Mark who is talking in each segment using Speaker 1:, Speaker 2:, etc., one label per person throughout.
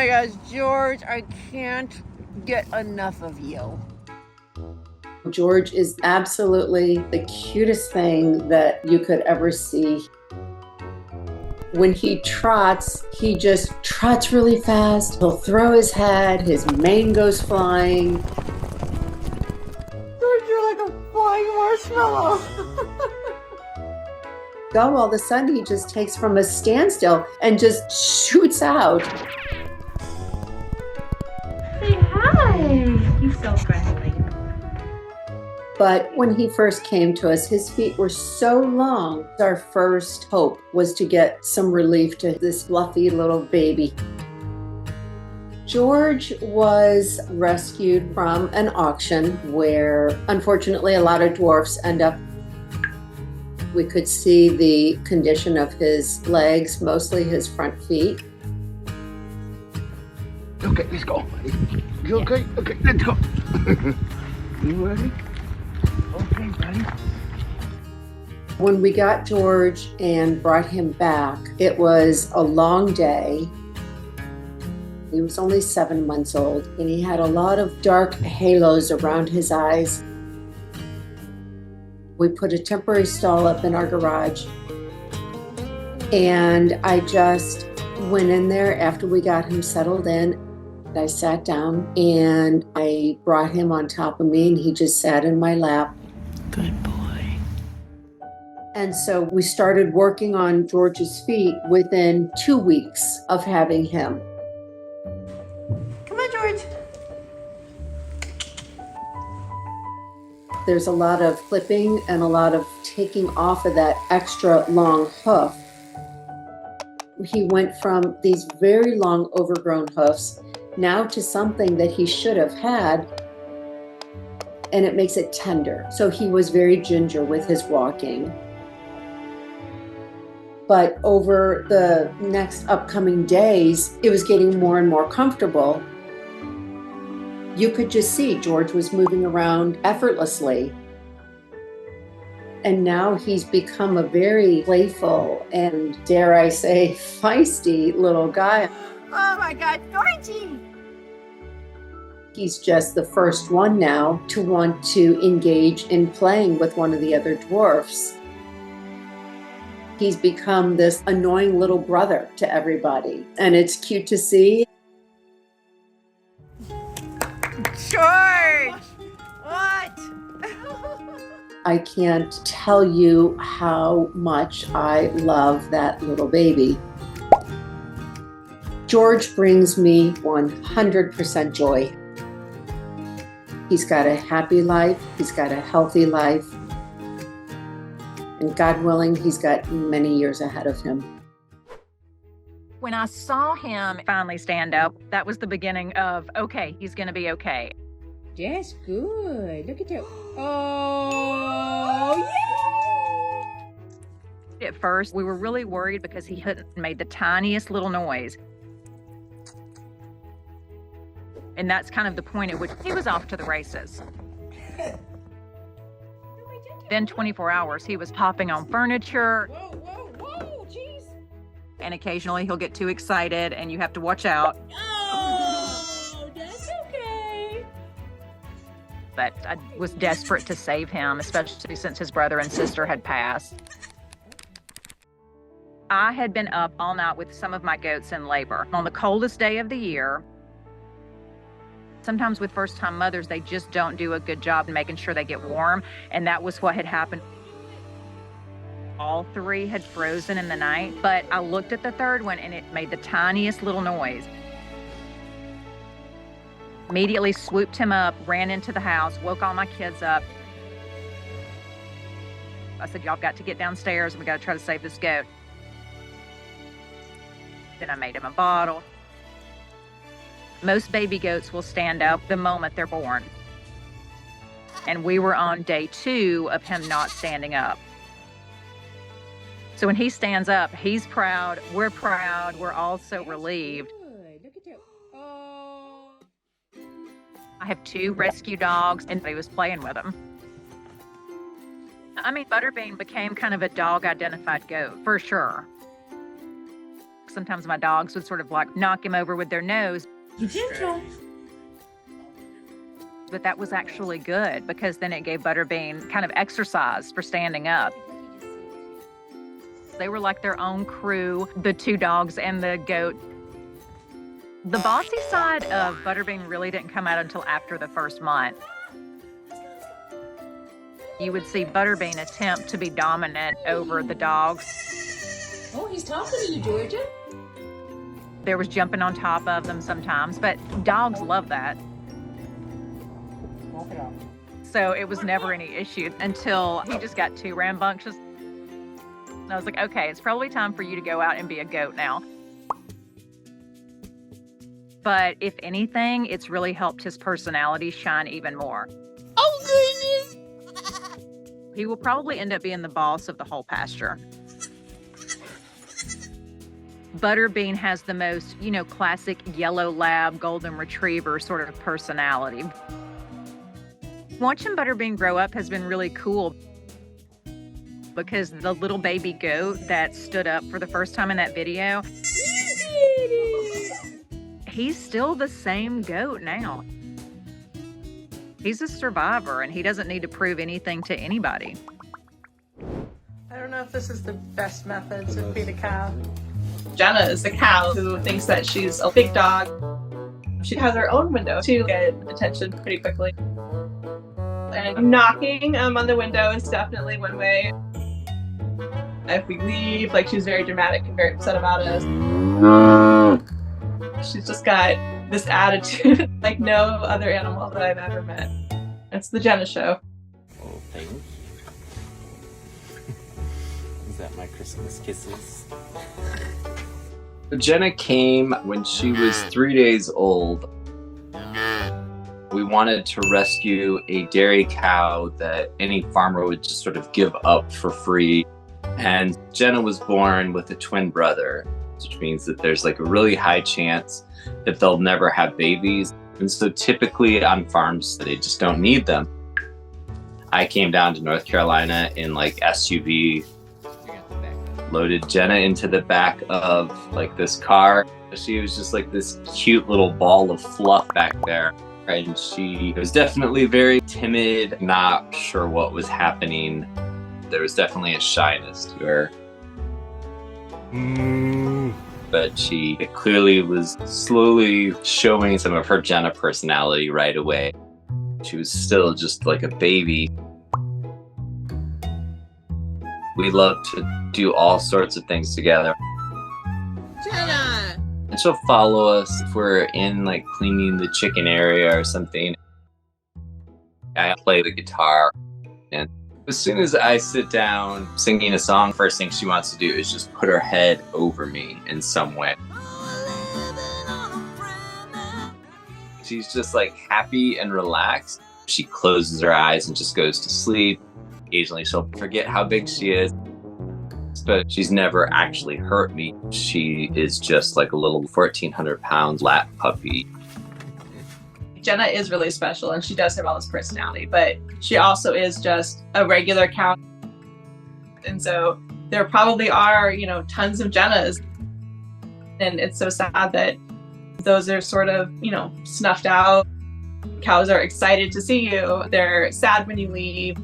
Speaker 1: my gosh, George, I can't get enough of you.
Speaker 2: George is absolutely the cutest thing that you could ever see. When he trots, he just trots really fast. He'll throw his head, his mane goes flying.
Speaker 1: George, you're like a flying marshmallow.
Speaker 2: All of a sudden, he just takes from a standstill and just shoots out.
Speaker 3: Say hi. He's so friendly.
Speaker 2: But when he first came to us, his feet were so long. Our first hope was to get some relief to this fluffy little baby. George was rescued from an auction where, unfortunately, a lot of dwarfs end up. We could see the condition of his legs, mostly his front feet.
Speaker 4: Okay, let's go. You okay? Okay, let's go. You ready? Okay, buddy.
Speaker 2: When we got George and brought him back, it was a long day. He was only 7 months old, and he had a lot of dark halos around his eyes. We put a temporary stall up in our garage, and I just went in there after we got him settled in. I sat down and I brought him on top of me, and he just sat in my lap.
Speaker 1: Good boy.
Speaker 2: And so we started working on George's feet within 2 weeks of having him.
Speaker 1: Come on, George.
Speaker 2: There's a lot of clipping and a lot of taking off of that extra long hoof. He went from these very long overgrown hoofs now to something that he should have had, and it makes it tender. So he was very ginger with his walking. But over the next upcoming days, it was getting more and more comfortable. You could just see George was moving around effortlessly. And now he's become a very playful and, dare I say, feisty little guy.
Speaker 1: Oh my God, Georgie!
Speaker 2: He's just the first one now to want to engage in playing with one of the other dwarfs. He's become this annoying little brother to everybody, and it's cute to see.
Speaker 1: George! What?
Speaker 2: I can't tell you how much I love that little baby. George brings me 100% joy. He's got a happy life, he's got a healthy life, and God willing, he's got many years ahead of him.
Speaker 5: When I saw him finally stand up, that was the beginning of, okay, he's going to be okay.
Speaker 3: That's good. Look at that. Oh, yeah!
Speaker 5: At first, we were really worried because he hadn't made the tiniest little noise. And that's kind of the point at which he was off to the races. Then 24 hours, he was hopping on furniture.
Speaker 3: Whoa, jeez.
Speaker 5: And occasionally he'll get too excited and you have to watch out.
Speaker 3: Oh, that's okay.
Speaker 5: But I was desperate to save him, especially since his brother and sister had passed. I had been up all night with some of my goats in labor. On the coldest day of the year, sometimes with first-time mothers, they just don't do a good job in making sure they get warm, and that was what had happened. All three had frozen in the night, but I looked at the third one, and it made the tiniest little noise. Immediately swooped him up, ran into the house, woke all my kids up. I said, y'all got to get downstairs, and we got to try to save this goat. Then I made him a bottle. Most baby goats will stand up the moment they're born. And we were on day 2 of him not standing up. So when he stands up, he's proud, we're all so relieved.
Speaker 3: Good. Look at that. Oh.
Speaker 5: I have 2 rescue dogs, and he was playing with them. I mean, Butterbean became kind of a dog-identified goat, for sure. sometimes my dogs would sort of like knock him over with their nose.
Speaker 3: You gentle.
Speaker 5: But that was actually good because then it gave Butterbean kind of exercise for standing up. They were like their own crew, the 2 dogs and the goat. The bossy side of Butterbean really didn't come out until after the first month. You would see Butterbean attempt to be dominant over the dogs.
Speaker 2: Oh, he's talking to you, Georgia.
Speaker 5: There was jumping on top of them sometimes, but dogs love that. So it was never any issue until he just got too rambunctious. And I was like, okay, it's probably time for you to go out and be a goat now. But if anything, it's really helped his personality shine even more.
Speaker 1: Oh, goodness.
Speaker 5: He will probably end up being the boss of the whole pasture. Butterbean has the most, classic yellow lab, golden retriever sort of personality. Watching Butterbean grow up has been really cool because the little baby goat that stood up for the first time in that video, he's still the same goat now. He's a survivor and he doesn't need to prove anything to anybody.
Speaker 6: I don't know if this is the best method to feed a cow.
Speaker 7: Jenna is the cow who thinks that she's a big dog. She has her own window to get attention pretty quickly. And knocking on the window is definitely one way. If we leave, she's very dramatic and very upset about us. She's just got this attitude like no other animal that I've ever met. It's the Jenna show.
Speaker 8: Oh, thanks. Is that my Christmas kisses?
Speaker 9: Jenna came when she was 3 days old. We wanted to rescue a dairy cow that any farmer would just sort of give up for free. And Jenna was born with a twin brother, which means that there's a really high chance that they'll never have babies. And so typically on farms, they just don't need them. I came down to North Carolina in SUV, loaded Jenna into the back of this car. She was just this cute little ball of fluff back there. And she was definitely very timid, not sure what was happening. There was definitely a shyness to her. But she clearly was slowly showing some of her Jenna personality right away. She was still just like a baby. We love to do all sorts of things together.
Speaker 1: Jenna!
Speaker 9: And she'll follow us if we're in cleaning the chicken area or something. I play the guitar, and as soon as I sit down singing a song, first thing she wants to do is just put her head over me in some way. She's just happy and relaxed. She closes her eyes and just goes to sleep. Occasionally she'll forget how big she is, but she's never actually hurt me. She is just a little 1,400-pound lap puppy.
Speaker 7: Jenna is really special and she does have all this personality, but she also is just a regular cow. And so there probably are, tons of Jennas. And it's so sad that those are sort of, snuffed out. Cows are excited to see you. They're sad when you leave.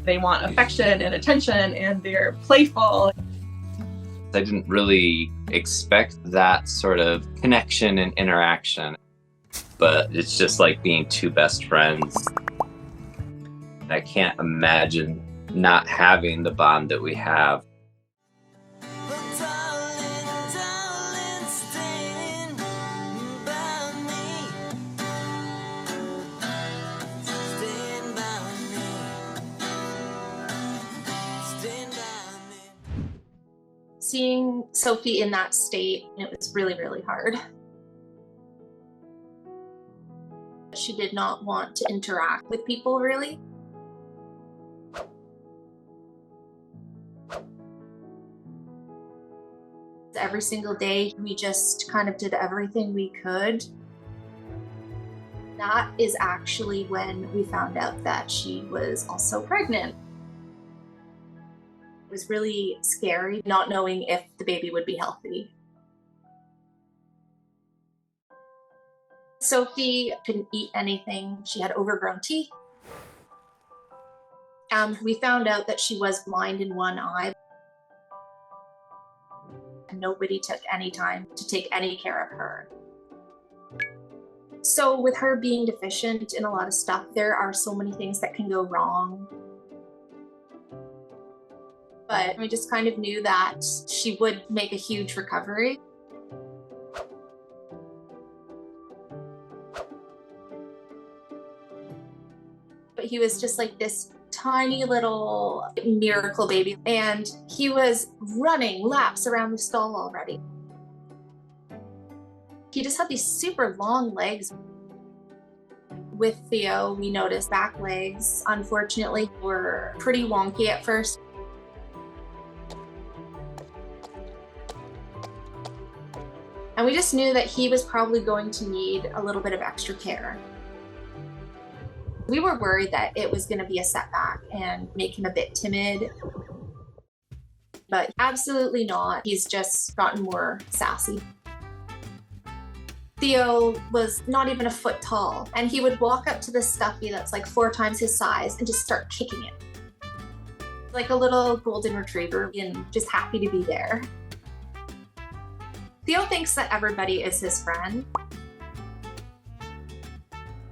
Speaker 7: They want affection and attention and they're playful.
Speaker 9: I didn't really expect that sort of connection and interaction. But it's just like being two best friends. I can't imagine not having the bond that we have.
Speaker 10: Seeing Sophie in that state, it was really, really hard. She did not want to interact with people, really. Every single day, we just kind of did everything we could. That is actually when we found out that she was also pregnant. It was really scary not knowing if the baby would be healthy. Sophie couldn't eat anything. She had overgrown teeth. We found out that she was blind in one eye. Nobody took any time to take any care of her. So with her being deficient in a lot of stuff, there are so many things that can go wrong. But we just kind of knew that she would make a huge recovery. But he was just like this tiny little miracle baby, and he was running laps around the stall already. He just had these super long legs. With Theo, we noticed back legs, unfortunately, were pretty wonky at first. And we just knew that he was probably going to need a little bit of extra care. We were worried that it was going to be a setback and make him a bit timid, but absolutely not. He's just gotten more sassy. Theo was not even a foot tall, and he would walk up to this stuffy that's like 4 times his size and just start kicking it. Like a little golden retriever, and just happy to be there. Theo thinks that everybody is his friend.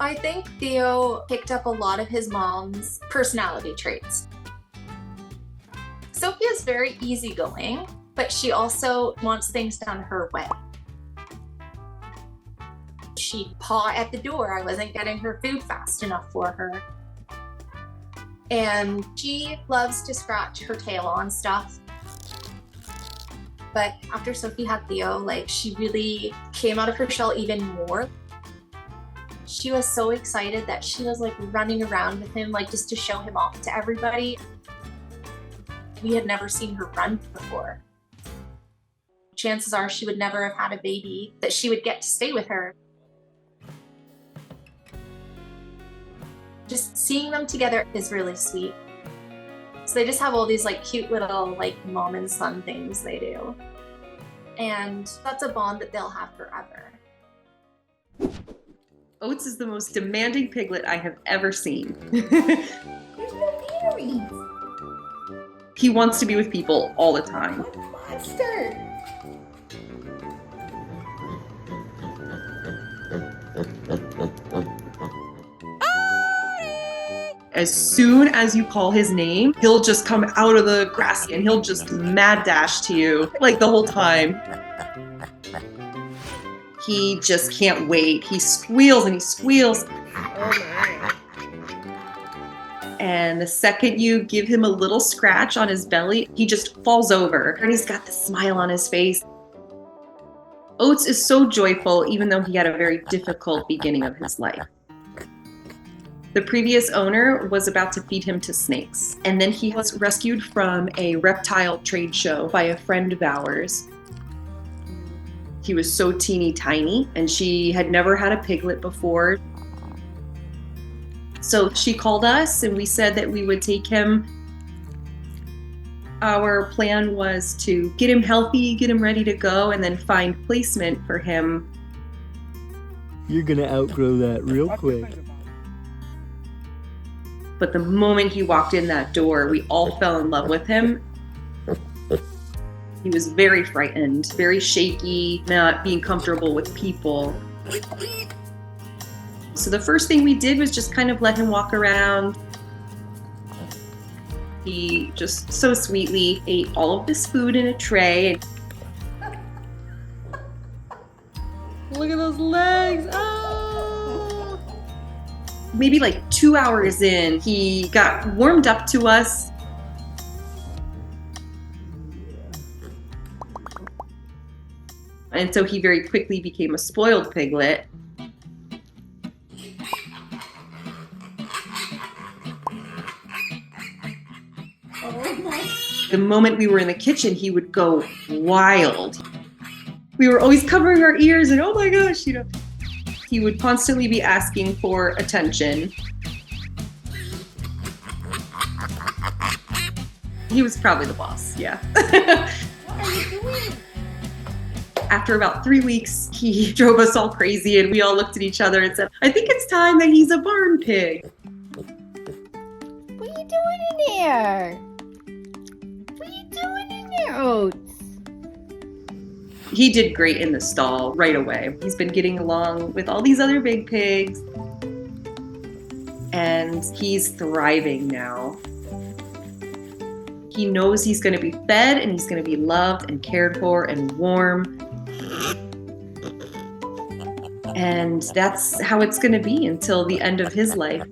Speaker 10: I think Theo picked up a lot of his mom's personality traits. Sophie is very easygoing, but she also wants things done her way. She'd paw at the door. I wasn't getting her food fast enough for her. And she loves to scratch her tail on stuff. But after Sophie had Theo, like, she really came out of her shell even more. She was so excited that she was like running around with him, like just to show him off to everybody. We had never seen her run before. Chances are she would never have had a baby that she would get to stay with her. Just seeing them together is really sweet. So they just have all these like cute little like mom and son things they do. And that's a bond that they'll have forever.
Speaker 11: Oats is the most demanding piglet I have ever seen.
Speaker 12: There's no earrings.
Speaker 11: He wants to be with people all the time.
Speaker 12: What a monster.
Speaker 11: As soon as you call his name, he'll just come out of the grass and he'll just mad dash to you like the whole time. He just can't wait. He squeals and he squeals. And the second you give him a little scratch on his belly, he just falls over and he's got this smile on his face. Oats is so joyful, even though he had a very difficult beginning of his life. The previous owner was about to feed him to snakes, and then he was rescued from a reptile trade show by a friend of ours. He was so teeny tiny, and she had never had a piglet before. So she called us, and we said that we would take him. Our plan was to get him healthy, get him ready to go, and then find placement for him.
Speaker 13: You're gonna outgrow that real quick.
Speaker 11: But the moment he walked in that door, we all fell in love with him. He was very frightened, very shaky, not being comfortable with people. So the first thing we did was just kind of let him walk around. He just so sweetly ate all of this food in a tray.
Speaker 12: Look at those legs. Oh.
Speaker 11: Maybe like 2 hours in, he got warmed up to us. And so he very quickly became a spoiled piglet. The moment we were in the kitchen, he would go wild. We were always covering our ears and oh my gosh, you know. He would constantly be asking for attention. He was probably the boss, yeah.
Speaker 12: What are you doing?
Speaker 11: After about 3 weeks, he drove us all crazy and we all looked at each other and said, I think it's time that he's a barn pig.
Speaker 12: What are you doing in there? What are you doing in there, Oats?
Speaker 11: He did great in the stall right away. He's been getting along with all these other big pigs and he's thriving now. He knows he's going to be fed and he's going to be loved and cared for and warm. And that's how it's going to be until the end of his life.